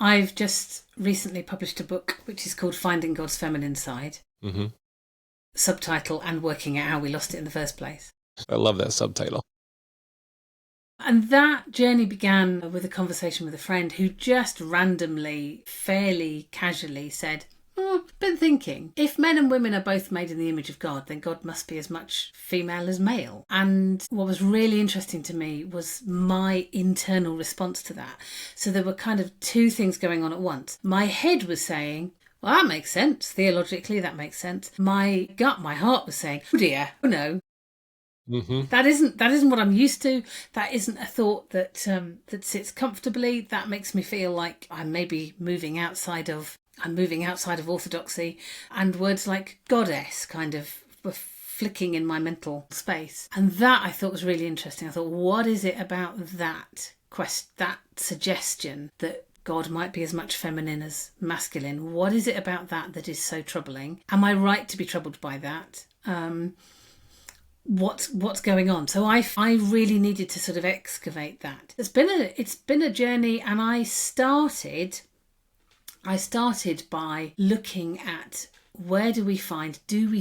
I've just recently published a book which is called Finding God's Feminine Side. Mm-hmm. Subtitle, and working out how we lost it in the first place. I love that subtitle. And that journey began with a conversation with a friend who just randomly, fairly casually said, been thinking, if men and women are both made in the image of God, then God must be as much female as male. And what was really interesting to me was my internal response to that. So there were kind of two things going on at once. My head was saying, well, that makes sense. Theologically, that makes sense. My gut, my heart was saying, oh dear, oh no. Mm-hmm. That isn't what I'm used to. That isn't a thought that sits comfortably. That makes me feel like I'm maybe moving outside of orthodoxy, and words like goddess kind of were flicking in my mental space. And that I thought was really interesting. I thought, what is it about that suggestion that God might be as much feminine as masculine? What is it about that is so troubling? Am I right to be troubled by that? What's going on? So I really needed to sort of excavate that. It's been a journey, and I started by looking at where do we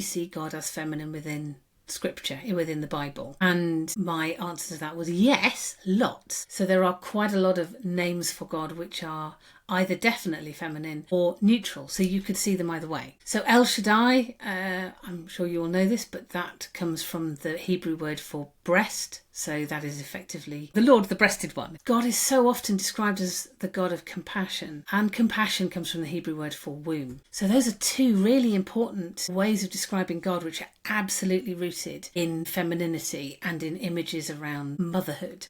see God as feminine within Scripture, within the Bible? And my answer to that was yes, lots. So there are quite a lot of names for God which are either definitely feminine or neutral, so you could see them either way. So El Shaddai, I'm sure you all know this, but that comes from the Hebrew word for breast, so that is effectively the Lord, the breasted one. God is so often described as the God of compassion, and compassion comes from the Hebrew word for womb. So those are two really important ways of describing God which are absolutely rooted in femininity and in images around motherhood.